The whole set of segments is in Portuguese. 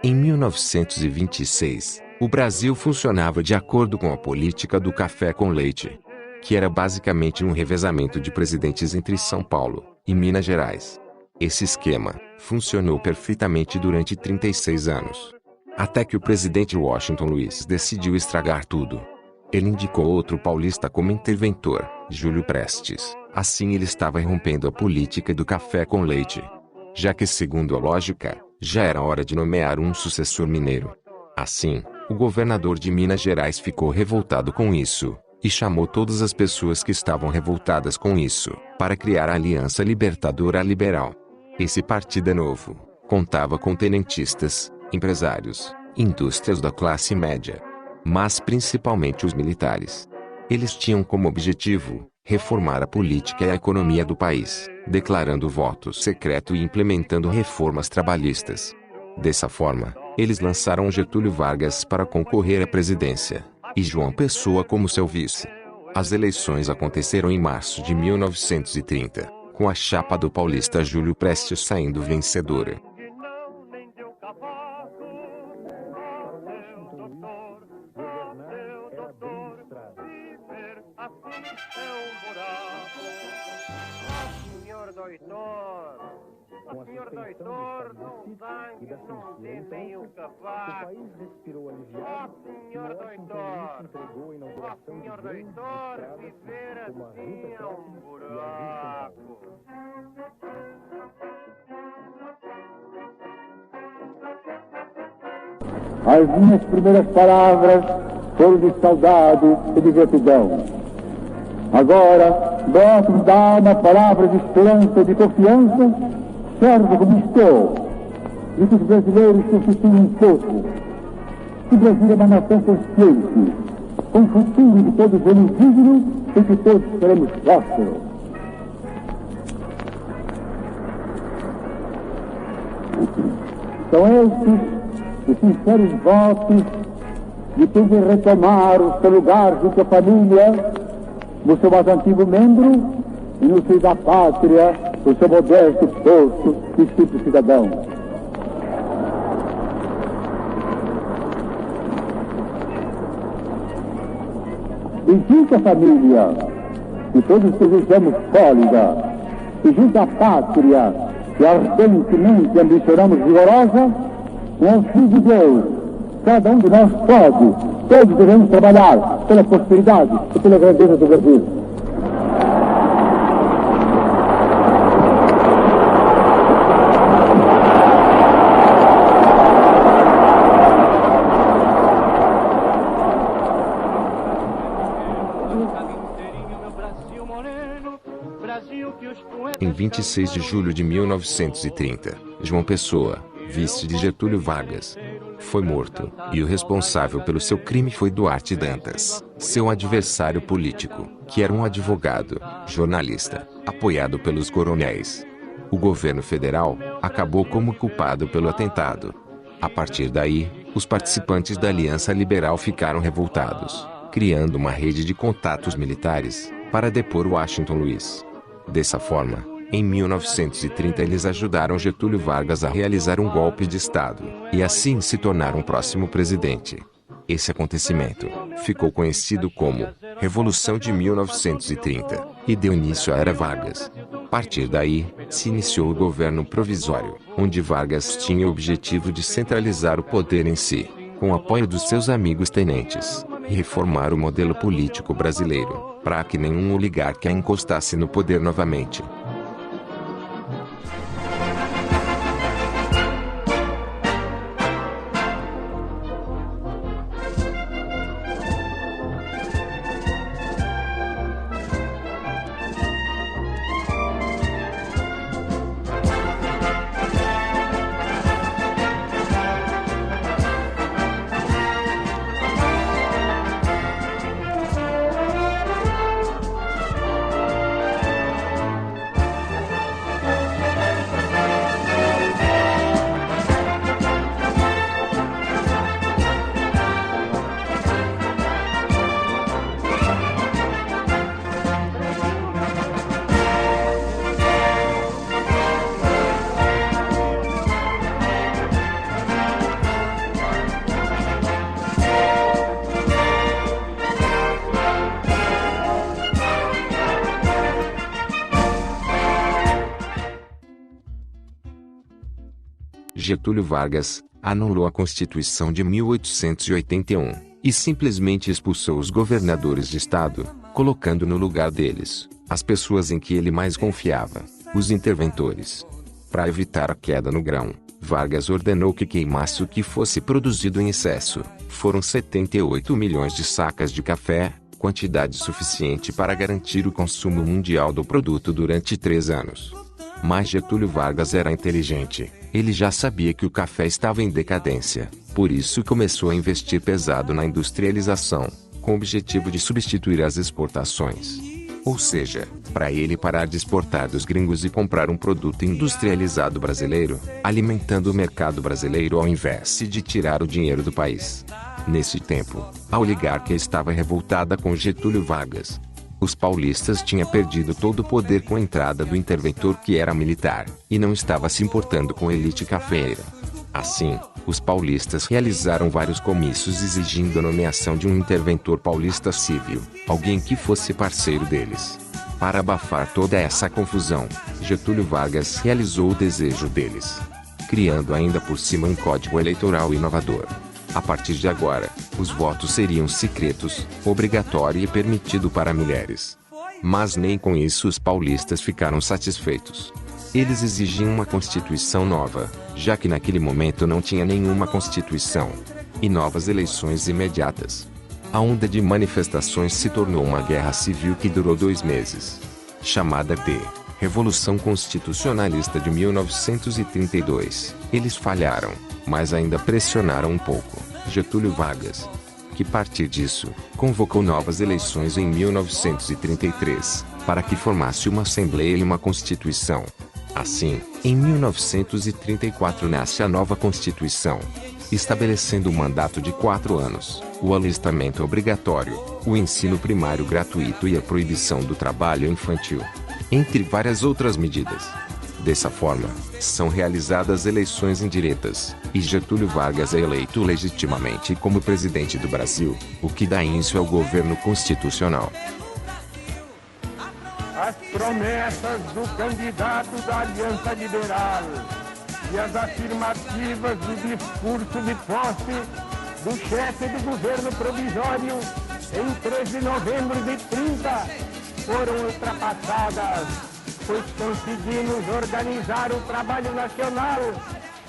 Em 1926, o Brasil funcionava de acordo com a política do café com leite, que era basicamente um revezamento de presidentes entre São Paulo e Minas Gerais. Esse esquema funcionou perfeitamente durante 36 anos. Até que o presidente Washington Luiz decidiu estragar tudo. Ele indicou outro paulista como interventor, Júlio Prestes. Assim ele estava irrompendo a política do café com leite. Já que, segundo a lógica, já era hora de nomear um sucessor mineiro. Assim, o governador de Minas Gerais ficou revoltado com isso, e chamou todas as pessoas que estavam revoltadas com isso, para criar a Aliança Libertadora Liberal. Esse partido novo contava com tenentistas, empresários, indústrias da classe média, mas principalmente os militares. Eles tinham como objetivo reformar a política e a economia do país, declarando voto secreto e implementando reformas trabalhistas. Dessa forma, eles lançaram Getúlio Vargas para concorrer à presidência, e João Pessoa como seu vice. As eleições aconteceram em março de 1930, com a chapa do paulista Júlio Prestes saindo vencedora. Senhor doutor, não zangue, não dê nem o cavaco. Ó, senhor doutor, viver assim é um buraco. As minhas primeiras palavras foram de saudade e de gratidão. Agora, gosto de dar uma palavra de esperança e de confiança, certo como estou, e que os brasileiros constituem um povo. Que o Brasil é uma nação consciente, com um futuro de todos eles digno e que todos seremos prósperos. São estes os sinceros votos de quem quer retomar o seu lugar junto à família, no seu mais antigo membro e no seio da pátria, o seu modesto posto de simples cidadão. E junto à família, que todos desejamos sólida, e junto à pátria, que ardentemente ambicionamos vigorosa, com o auxílio de Deus, cada um de nós pode, todos devemos trabalhar pela prosperidade e pela grandeza do Brasil. Em 26 de julho de 1930, João Pessoa, vice de Getúlio Vargas, foi morto, e o responsável pelo seu crime foi Duarte Dantas, seu adversário político, que era um advogado, jornalista, apoiado pelos coronéis. O governo federal acabou como culpado pelo atentado. A partir daí, os participantes da Aliança Liberal ficaram revoltados, criando uma rede de contatos militares para depor Washington Luiz. Dessa forma, em 1930 eles ajudaram Getúlio Vargas a realizar um golpe de Estado, e assim se tornaram o próximo presidente. Esse acontecimento ficou conhecido como Revolução de 1930, e deu início à Era Vargas. A partir daí, se iniciou o governo provisório, onde Vargas tinha o objetivo de centralizar o poder em si, com o apoio dos seus amigos tenentes, e reformar o modelo político brasileiro, para que nenhum oligarca encostasse no poder novamente. Getúlio Vargas anulou a Constituição de 1881 e simplesmente expulsou os governadores de estado, colocando no lugar deles as pessoas em que ele mais confiava, os interventores. Para evitar a queda no grão, Vargas ordenou que queimasse o que fosse produzido em excesso. Foram 78 milhões de sacas de café, quantidade suficiente para garantir o consumo mundial do produto durante 3 anos. Mas Getúlio Vargas era inteligente. Ele já sabia que o café estava em decadência, por isso começou a investir pesado na industrialização, com o objetivo de substituir as exportações. Ou seja, para ele parar de exportar dos gringos e comprar um produto industrializado brasileiro, alimentando o mercado brasileiro ao invés de tirar o dinheiro do país. Nesse tempo, a oligarquia estava revoltada com Getúlio Vargas. Os paulistas tinham perdido todo o poder com a entrada do interventor que era militar, e não estava se importando com a elite cafeeira. Assim, os paulistas realizaram vários comícios exigindo a nomeação de um interventor paulista civil, alguém que fosse parceiro deles. Para abafar toda essa confusão, Getúlio Vargas realizou o desejo deles, criando ainda por cima um código eleitoral inovador. A partir de agora, os votos seriam secretos, obrigatório e permitido para mulheres. Mas nem com isso os paulistas ficaram satisfeitos. Eles exigiam uma constituição nova, já que naquele momento não tinha nenhuma constituição, e novas eleições imediatas. A onda de manifestações se tornou uma guerra civil que durou 2 meses, chamada de Revolução Constitucionalista de 1932. Eles falharam, mas ainda pressionaram um pouco Getúlio Vargas, que a partir disso, convocou novas eleições em 1933, para que formasse uma Assembleia e uma Constituição. Assim, em 1934 nasce a nova Constituição, estabelecendo um mandato de 4 anos, o alistamento obrigatório, o ensino primário gratuito e a proibição do trabalho infantil, entre várias outras medidas. Dessa forma, são realizadas eleições indiretas, e Getúlio Vargas é eleito legitimamente como presidente do Brasil, o que dá início ao governo constitucional. As promessas do candidato da Aliança Liberal e as afirmativas do discurso de posse do chefe do governo provisório em 13 de novembro de 30 foram ultrapassadas, pois conseguimos organizar o trabalho nacional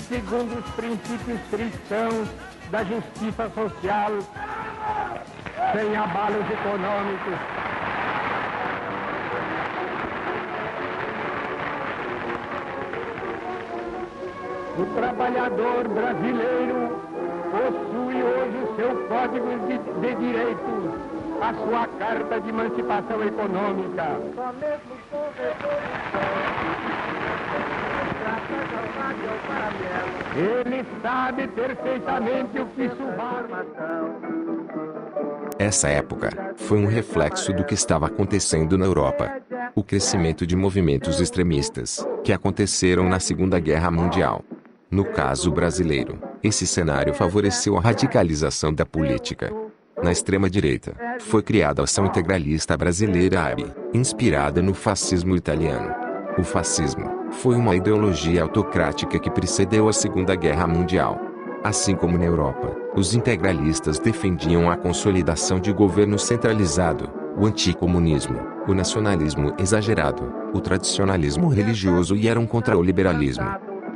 segundo os princípios cristãos da justiça social, sem abalos econômicos. O trabalhador brasileiro possui hoje o seu Código de Direitos, a sua Carta de Emancipação Econômica. Ele sabe perfeitamente o que isso vale. Essa época foi um reflexo do que estava acontecendo na Europa. O crescimento de movimentos extremistas, que aconteceram na Segunda Guerra Mundial. No caso brasileiro, esse cenário favoreceu a radicalização da política. Na extrema-direita, foi criada a Ação Integralista Brasileira (AB), inspirada no fascismo italiano. O fascismo foi uma ideologia autocrática que precedeu a Segunda Guerra Mundial. Assim como na Europa, os integralistas defendiam a consolidação de governo centralizado, o anticomunismo, o nacionalismo exagerado, o tradicionalismo religioso e eram contra o liberalismo.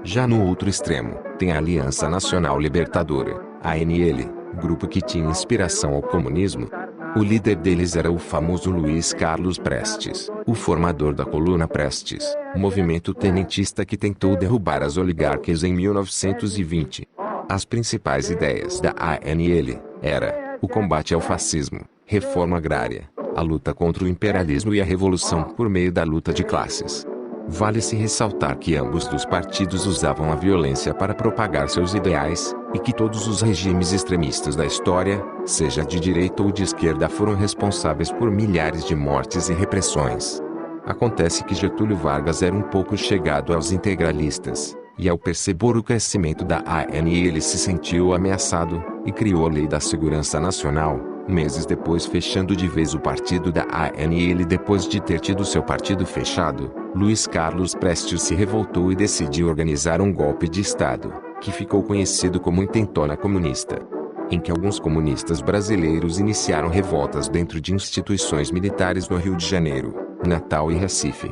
Já no outro extremo, tem a Aliança Nacional Libertadora, ANL, grupo que tinha inspiração ao comunismo. O líder deles era o famoso Luiz Carlos Prestes, o formador da Coluna Prestes, movimento tenentista que tentou derrubar as oligarquias em 1920. As principais ideias da ANL era o combate ao fascismo, reforma agrária, a luta contra o imperialismo e a revolução por meio da luta de classes. Vale-se ressaltar que ambos dos partidos usavam a violência para propagar seus ideais, e que todos os regimes extremistas da história, seja de direita ou de esquerda, foram responsáveis por milhares de mortes e repressões. Acontece que Getúlio Vargas era um pouco chegado aos integralistas, e ao perceber o crescimento da ANL ele se sentiu ameaçado, e criou a Lei da Segurança Nacional, meses depois fechando de vez o partido da ANL. Depois de ter tido seu partido fechado, Luiz Carlos Prestes se revoltou e decidiu organizar um golpe de Estado, que ficou conhecido como Intentona Comunista, em que alguns comunistas brasileiros iniciaram revoltas dentro de instituições militares no Rio de Janeiro, Natal e Recife.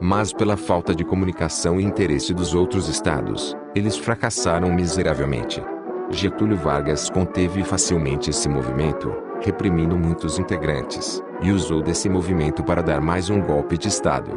Mas pela falta de comunicação e interesse dos outros estados, eles fracassaram miseravelmente. Getúlio Vargas conteve facilmente esse movimento, reprimindo muitos integrantes, e usou desse movimento para dar mais um golpe de Estado.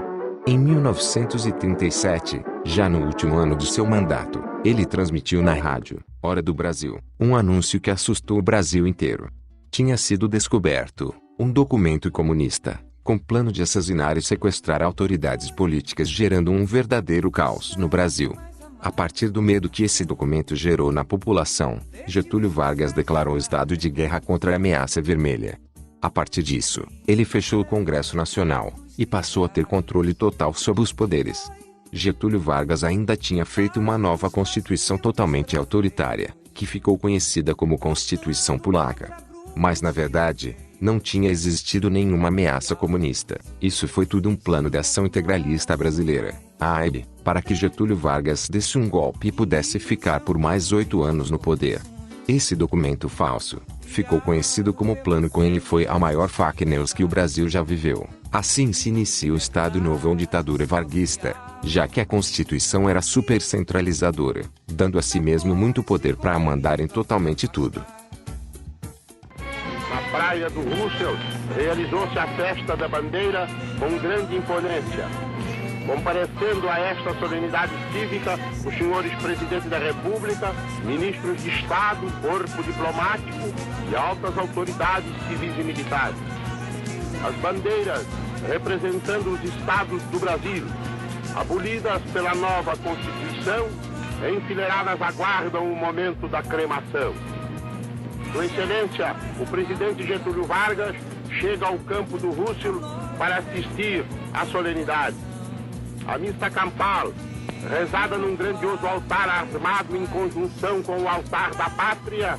Em 1937, já no último ano de seu mandato, ele transmitiu na rádio Hora do Brasil um anúncio que assustou o Brasil inteiro. Tinha sido descoberto um documento comunista com plano de assassinar e sequestrar autoridades políticas, gerando um verdadeiro caos no Brasil. A partir do medo que esse documento gerou na população, Getúlio Vargas declarou estado de guerra contra a ameaça vermelha. A partir disso, ele fechou o Congresso Nacional e passou a ter controle total sobre os poderes. Getúlio Vargas ainda tinha feito uma nova Constituição totalmente autoritária, que ficou conhecida como Constituição Polaca. Mas na verdade, não tinha existido nenhuma ameaça comunista. Isso foi tudo um plano de ação integralista brasileira, a AIB, para que Getúlio Vargas desse um golpe e pudesse ficar por mais 8 anos no poder. Esse documento falso ficou conhecido como Plano Cohen e foi a maior fake news que o Brasil já viveu. Assim se inicia o Estado Novo ou ditadura varguista, já que a Constituição era super centralizadora, dando a si mesmo muito poder para mandarem totalmente tudo. Na praia do Russell, realizou-se a festa da bandeira com grande imponência. Comparecendo a esta solenidade cívica, os senhores presidentes da República, ministros de Estado, corpo diplomático e altas autoridades civis e militares. As bandeiras representando os estados do Brasil, abolidas pela nova Constituição, enfileiradas aguardam o momento da cremação. Sua Excelência, o presidente Getúlio Vargas, chega ao campo do Russell para assistir à solenidade. A missa campal, rezada num grandioso altar armado em conjunção com o altar da pátria,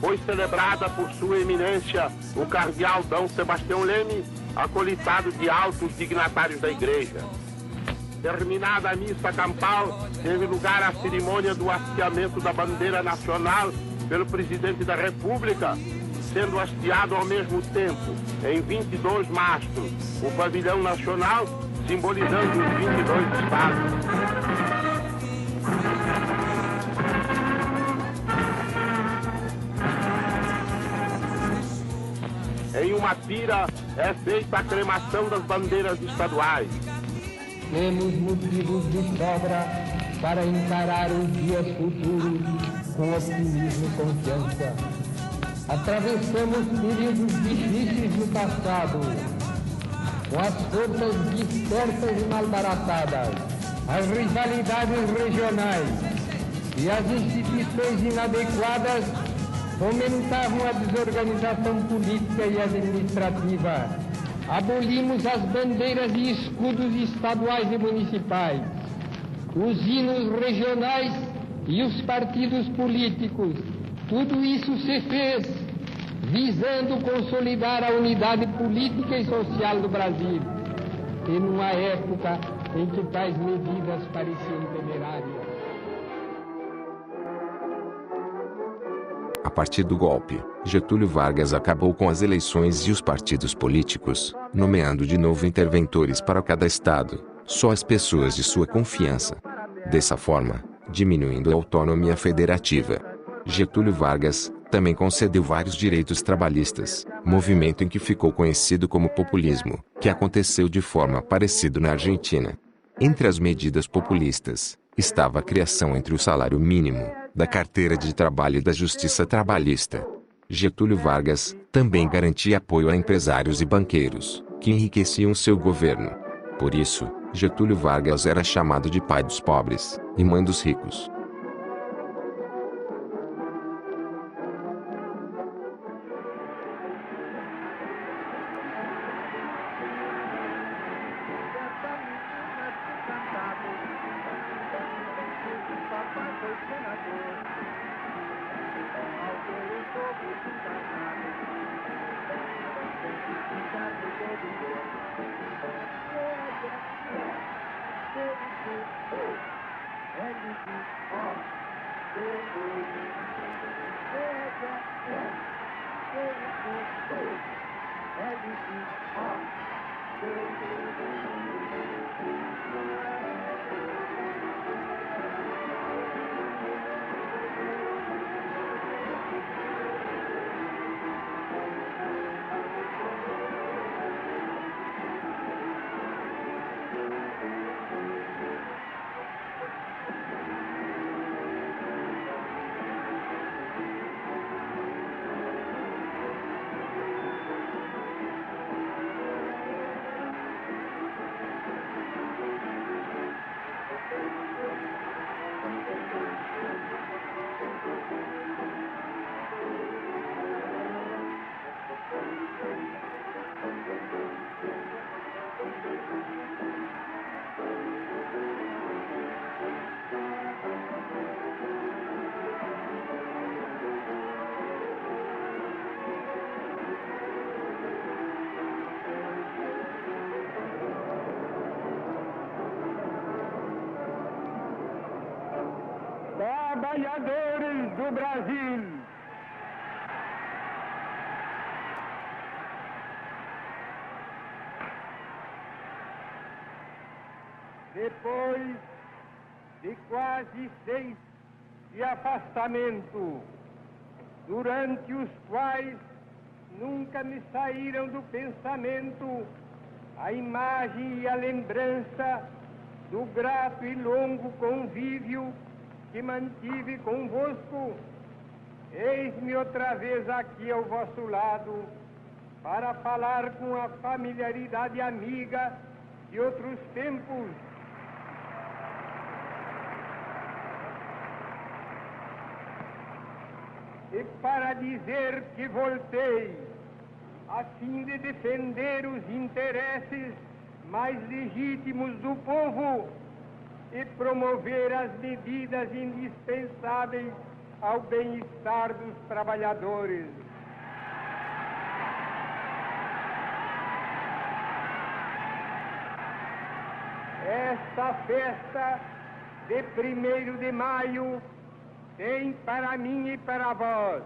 foi celebrada por sua eminência, o cardeal D. Sebastião Leme, acolitado de altos dignatários da igreja. Terminada a missa campal, teve lugar a cerimônia do hasteamento da bandeira nacional pelo presidente da República, sendo hasteado ao mesmo tempo, em 22 mastros, o pavilhão nacional, simbolizando os 22 estados. Em uma pira é feita a cremação das bandeiras estaduais. Temos motivos de sobra para encarar os dias futuros com otimismo e confiança. Atravessamos períodos difíceis no passado, com as forças dispersas e malbaratadas, as rivalidades regionais e as instituições inadequadas fomentavam a desorganização política e administrativa. Abolimos as bandeiras e escudos estaduais e municipais, os hinos regionais e os partidos políticos. Tudo isso se fez visando consolidar a unidade política e social do Brasil, e numa época em que tais medidas pareciam temerárias. A partir do golpe, Getúlio Vargas acabou com as eleições e os partidos políticos, nomeando de novo interventores para cada estado, só as pessoas de sua confiança. Dessa forma, diminuindo a autonomia federativa. Getúlio Vargas também concedeu vários direitos trabalhistas, movimento em que ficou conhecido como populismo, que aconteceu de forma parecida na Argentina. Entre as medidas populistas, estava a criação entre o salário mínimo, da carteira de trabalho e da justiça trabalhista. Getúlio Vargas também garantia apoio a empresários e banqueiros, que enriqueciam seu governo. Por isso, Getúlio Vargas era chamado de pai dos pobres e mãe dos ricos. Trabalhadores do Brasil, depois de quase 6 de afastamento, durante os quais nunca me saíram do pensamento a imagem e a lembrança do grato e longo convívio que mantive convosco, eis-me outra vez aqui ao vosso lado para falar com a familiaridade amiga de outros tempos. E para dizer que voltei a fim de defender os interesses mais legítimos do povo e promover as medidas indispensáveis ao bem-estar dos trabalhadores. Esta festa de 1º de maio tem para mim e para vós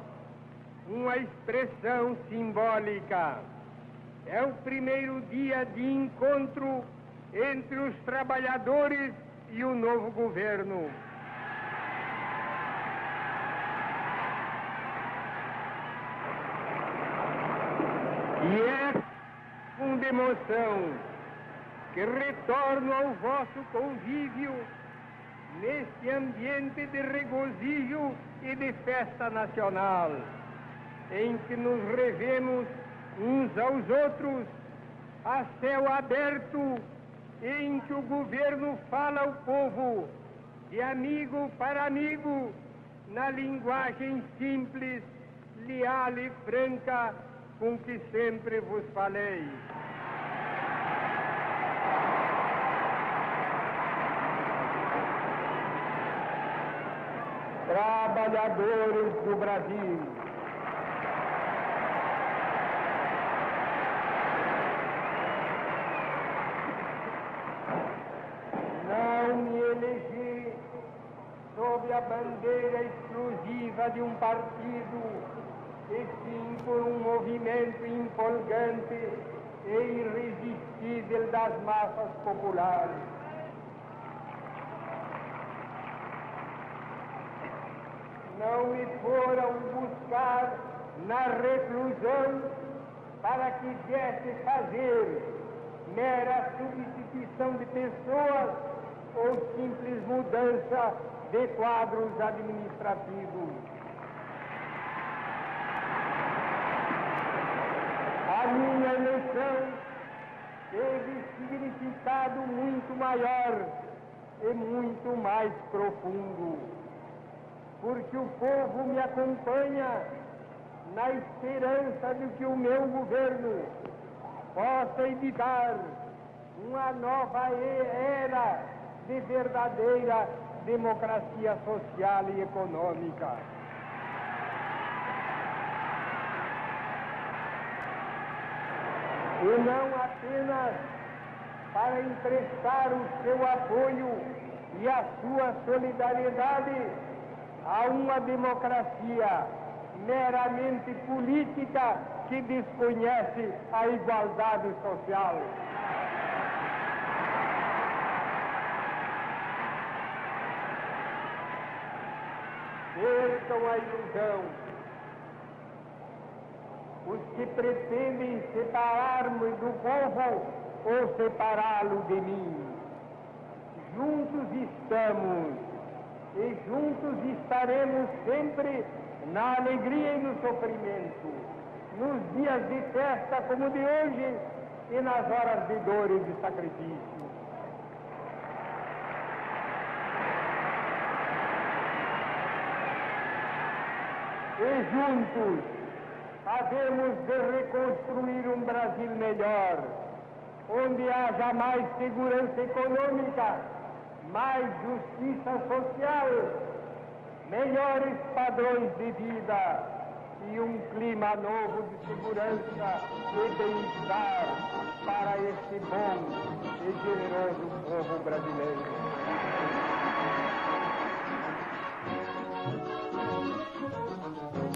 uma expressão simbólica. É o primeiro dia de encontro entre os trabalhadores e o novo governo. E é com emoção que retorno ao vosso convívio neste ambiente de regozijo e de festa nacional, em que nos revemos uns aos outros a céu aberto, em que o governo fala ao povo de amigo para amigo, na linguagem simples, leal e franca com que sempre vos falei. Trabalhadores do Brasil, não me elegi sob a bandeira exclusiva de um partido, e sim por um movimento empolgante e irresistível das massas populares. Não me foram buscar na reclusão para que viesse fazer mera substituição de pessoas ou simples mudança de quadros administrativos. A minha eleição teve significado muito maior e muito mais profundo, porque o povo me acompanha na esperança de que o meu governo possa editar uma nova era de verdadeira democracia social e econômica. E não apenas para emprestar o seu apoio e a sua solidariedade, a uma democracia meramente política que desconhece a igualdade social. Percam a ilusão. Os que pretendem separar-me do povo ou separá-lo de mim. Juntos estamos e juntos estaremos sempre na alegria e no sofrimento, nos dias de festa como de hoje e nas horas de dor e de sacrifício. E juntos havemos de reconstruir um Brasil melhor, onde haja mais segurança econômica, mais justiça social, melhores padrões de vida e um clima novo de segurança e bem-estar para este bom e generoso povo brasileiro.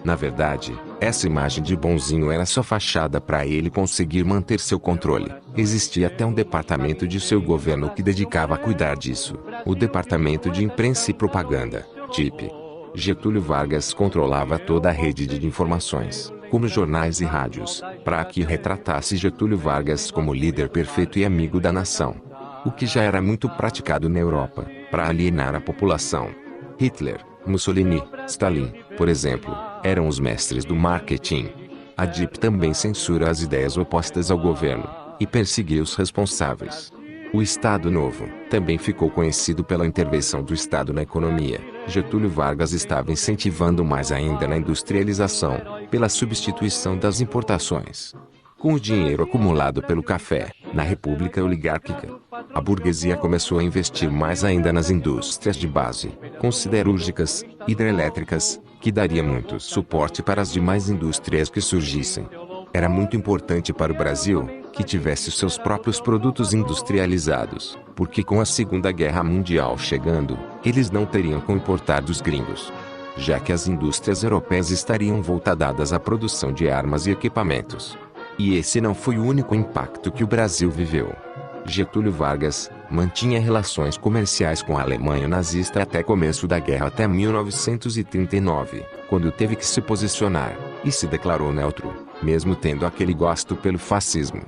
Na verdade, essa imagem de bonzinho era só fachada para ele conseguir manter seu controle. Existia até um departamento de seu governo que dedicava a cuidar disso. O Departamento de Imprensa e Propaganda, DIP. Getúlio Vargas controlava toda a rede de informações, como jornais e rádios, para que retratasse Getúlio Vargas como líder perfeito e amigo da nação. O que já era muito praticado na Europa, para alienar a população. Hitler, Mussolini, Stalin, por exemplo, eram os mestres do marketing. A DIP também censura as ideias opostas ao governo e perseguia os responsáveis. O Estado Novo também ficou conhecido pela intervenção do Estado na economia. Getúlio Vargas estava incentivando mais ainda na industrialização, pela substituição das importações. Com o dinheiro acumulado pelo café, na República Oligárquica, a burguesia começou a investir mais ainda nas indústrias de base, com siderúrgicas, hidrelétricas, que daria muito suporte para as demais indústrias que surgissem. Era muito importante para o Brasil que tivesse seus próprios produtos industrializados, porque com a Segunda Guerra Mundial chegando, eles não teriam como importar dos gringos, já que as indústrias europeias estariam voltadas à produção de armas e equipamentos. E esse não foi o único impacto que o Brasil viveu. Getúlio Vargas mantinha relações comerciais com a Alemanha nazista até começo da guerra, até 1939, quando teve que se posicionar, e se declarou neutro, mesmo tendo aquele gosto pelo fascismo.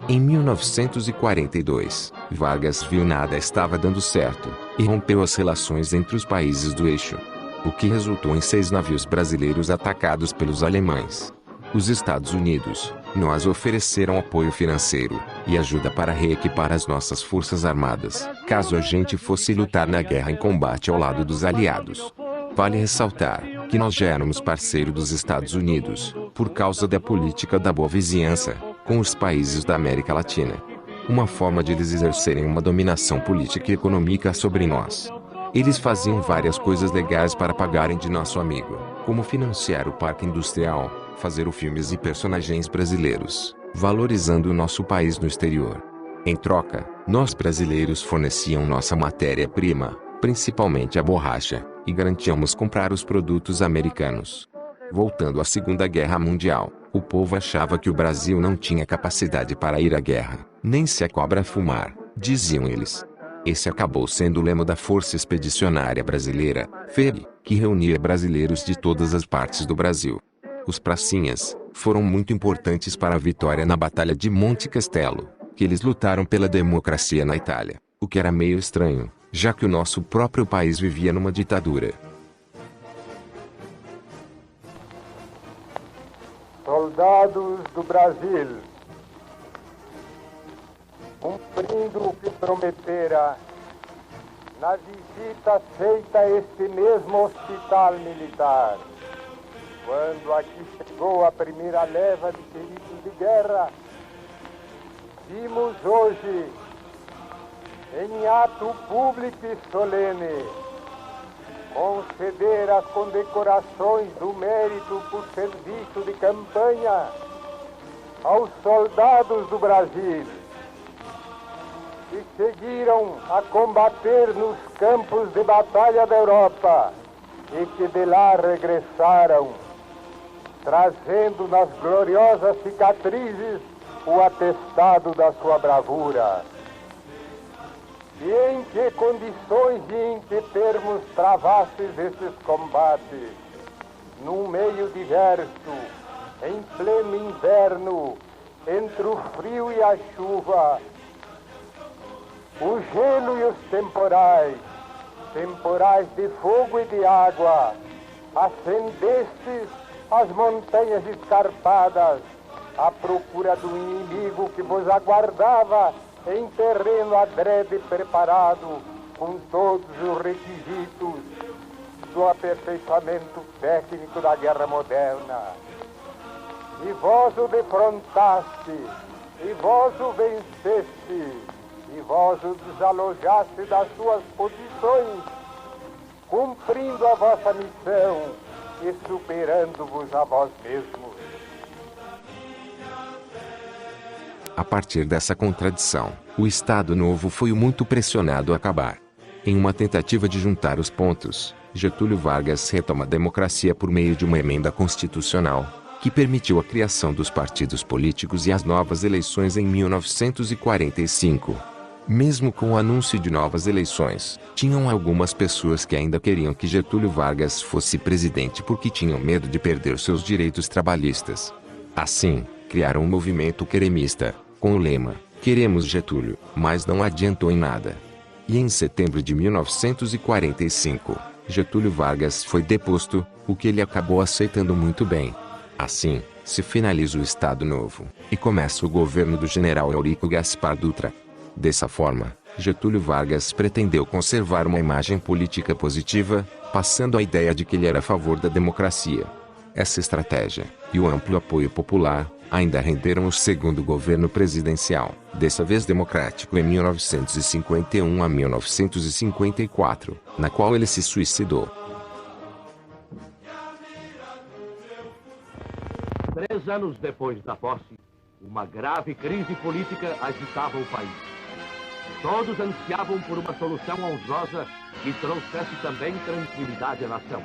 Em 1942, Vargas viu nada estava dando certo, e rompeu as relações entre os países do eixo, o que resultou em 6 navios brasileiros atacados pelos alemães. Os Estados Unidos nos ofereceram apoio financeiro e ajuda para reequipar as nossas forças armadas, caso a gente fosse lutar na guerra em combate ao lado dos aliados. Vale ressaltar que nós já éramos parceiro dos Estados Unidos, por causa da política da boa vizinhança com os países da América Latina. Uma forma de eles exercerem uma dominação política e econômica sobre nós. Eles faziam várias coisas legais para pagarem de nosso amigo, como financiar o parque industrial, fazer filmes e personagens brasileiros, valorizando o nosso país no exterior. Em troca, nós brasileiros forneciam nossa matéria-prima, principalmente a borracha, e garantíamos comprar os produtos americanos. Voltando à Segunda Guerra Mundial, o povo achava que o Brasil não tinha capacidade para ir à guerra, nem se a cobra fumar, diziam eles. Esse acabou sendo o lema da Força Expedicionária Brasileira, FEB, que reunia brasileiros de todas as partes do Brasil. Os pracinhas foram muito importantes para a vitória na Batalha de Monte Castelo, que eles lutaram pela democracia na Itália, o que era meio estranho, já que o nosso próprio país vivia numa ditadura. Soldados do Brasil, cumprindo o que prometera na visita feita a este mesmo hospital militar, quando aqui chegou a primeira leva de feridos de guerra, vimos hoje, em ato público e solene, conceder as condecorações do mérito por serviço de campanha aos soldados do Brasil, que seguiram a combater nos campos de batalha da Europa, e que de lá regressaram, trazendo nas gloriosas cicatrizes o atestado da sua bravura. E em que condições e em que termos travastes esses combates? Num meio diverso, em pleno inverno, entre o frio e a chuva, o gelo e os temporais, temporais de fogo e de água, ascendestes as montanhas escarpadas, à procura do inimigo que vos aguardava em terreno adrede preparado, com todos os requisitos do aperfeiçoamento técnico da guerra moderna. E vós o defrontaste, e vós o venceste, e vós o desalojaste das suas posições, cumprindo a vossa missão e superando-vos a vós mesmos. A partir dessa contradição, o Estado Novo foi muito pressionado a acabar. Em uma tentativa de juntar os pontos, Getúlio Vargas retoma a democracia por meio de uma emenda constitucional, que permitiu a criação dos partidos políticos e as novas eleições em 1945. Mesmo com o anúncio de novas eleições, tinham algumas pessoas que ainda queriam que Getúlio Vargas fosse presidente porque tinham medo de perder seus direitos trabalhistas. Assim, criaram um movimento queremista, com o lema, "Queremos Getúlio", mas não adiantou em nada. E em setembro de 1945, Getúlio Vargas foi deposto, o que ele acabou aceitando muito bem. Assim, se finaliza o Estado Novo, e começa o governo do general Eurico Gaspar Dutra. Dessa forma, Getúlio Vargas pretendeu conservar uma imagem política positiva, passando a ideia de que ele era a favor da democracia. Essa estratégia, e o amplo apoio popular, ainda renderam o segundo governo presidencial, dessa vez democrático em 1951 a 1954, na qual ele se suicidou. 3 anos depois da posse, uma grave crise política agitava o país. Todos ansiavam por uma solução honrosa que trouxesse também tranquilidade à nação.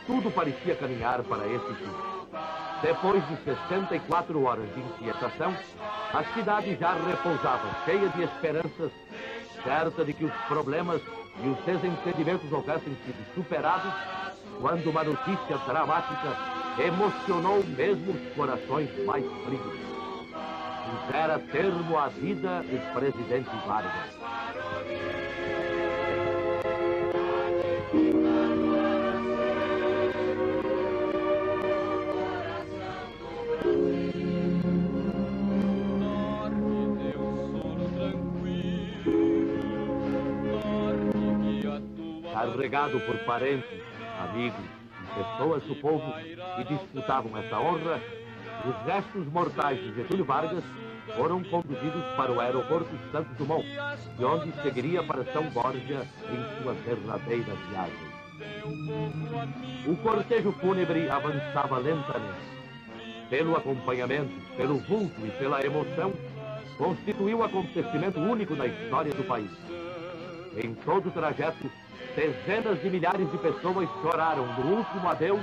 Tudo parecia caminhar para esse fim. Depois de 64 horas de inquietação, a cidade já repousava cheia de esperanças, certa de que os problemas e os desentendimentos houvessem sido superados, quando uma notícia dramática emocionou mesmo os corações mais frios. Pusera termo à vida do presidente Vargas. Carregado por parentes, amigos e pessoas do povo que disputavam essa honra, os restos mortais de Getúlio Vargas foram conduzidos para o aeroporto Santos Dumont, de onde seguiria para São Borja em sua derradeira viagem. O cortejo fúnebre avançava lentamente. Pelo acompanhamento, pelo vulto e pela emoção, constituiu um acontecimento único na história do país. Em todo o trajeto, dezenas de milhares de pessoas choraram no último adeus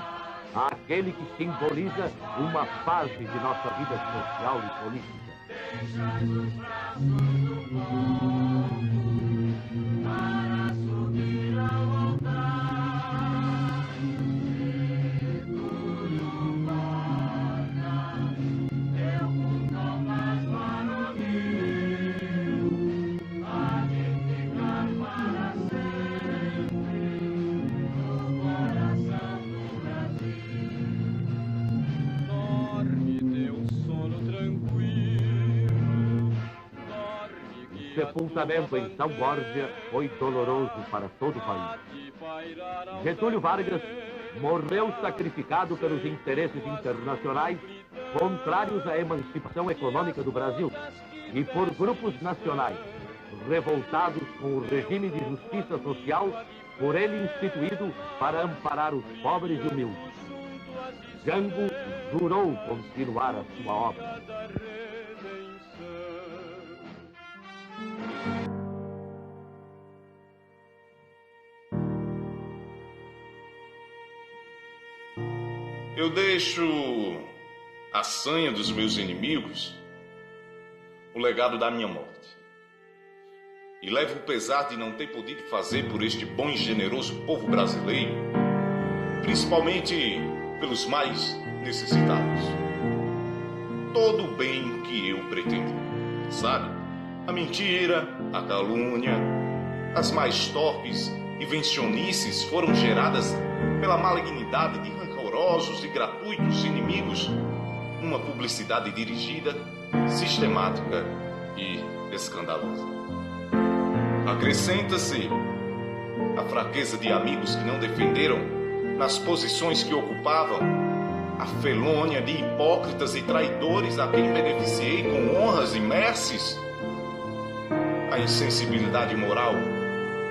àquele que simboliza uma fase de nossa vida social e política. O sepultamento em São Borja foi doloroso para todo o país. Getúlio Vargas morreu sacrificado pelos interesses internacionais contrários à emancipação econômica do Brasil e por grupos nacionais revoltados com o regime de justiça social por ele instituído para amparar os pobres e humildes. Jango jurou continuar a sua obra. Eu deixo a sanha dos meus inimigos o legado da minha morte. E levo o pesar de não ter podido fazer por este bom e generoso povo brasileiro, principalmente pelos mais necessitados, todo o bem que eu pretendi, sabe? A mentira, a calúnia, as mais torpes invencionices foram geradas pela malignidade de rancorosos e gratuitos inimigos numa publicidade dirigida, sistemática e escandalosa. Acrescenta-se a fraqueza de amigos que não defenderam nas posições que ocupavam, a felônia de hipócritas e traidores a quem beneficiei com honras e merces, a insensibilidade moral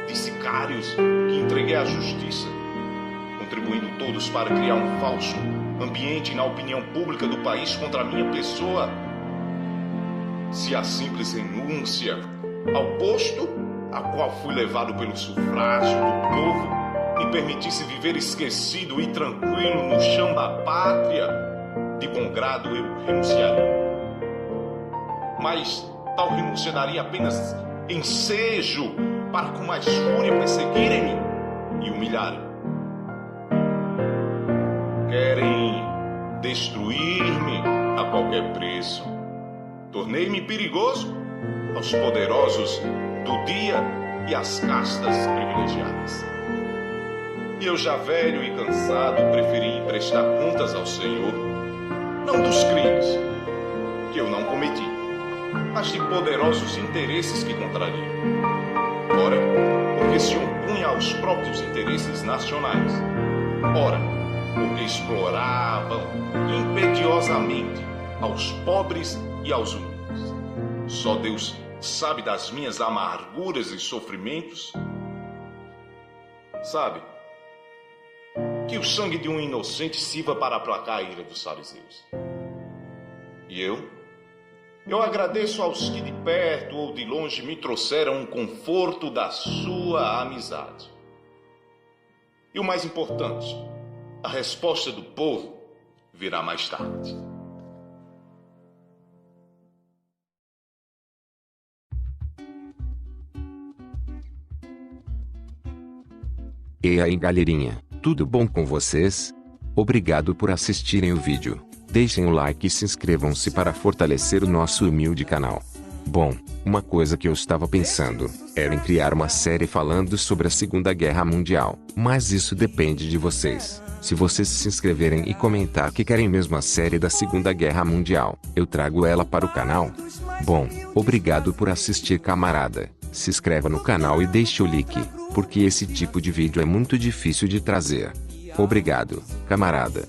de sicários que entreguei à justiça, contribuindo todos para criar um falso ambiente na opinião pública do país contra a minha pessoa. Se a simples renúncia ao posto a qual fui levado pelo sufrágio do povo me permitisse viver esquecido e tranquilo no chão da pátria, de bom grado eu renunciaria. Mas tal renúncia daria apenas ensejo para com mais fúria perseguirem-me e humilharem. Querem destruir-me a qualquer preço. Tornei-me perigoso aos poderosos do dia e às castas privilegiadas. E eu, já velho e cansado, preferi prestar contas ao Senhor, não dos crimes que eu não cometi, mas de poderosos interesses que contrariam. Ora, porque se opunha aos próprios interesses nacionais. Ora, porque exploravam impediosamente aos pobres e aos humildes. Só Deus sabe das minhas amarguras e sofrimentos. Sabe, que o sangue de um inocente sirva para aplacar a ira dos fariseus. E eu agradeço aos que de perto ou de longe me trouxeram um conforto da sua amizade. E o mais importante, a resposta do povo virá mais tarde. E aí galerinha, tudo bom com vocês? Obrigado por assistirem o vídeo. Deixem o like e se inscrevam-se para fortalecer o nosso humilde canal. Bom, uma coisa que eu estava pensando era em criar uma série falando sobre a Segunda Guerra Mundial, mas isso depende de vocês. Se vocês se inscreverem e comentar que querem mesmo a série da Segunda Guerra Mundial, eu trago ela para o canal. Bom, obrigado por assistir, camarada. Se inscreva no canal e deixe o like, porque esse tipo de vídeo é muito difícil de trazer. Obrigado, camarada.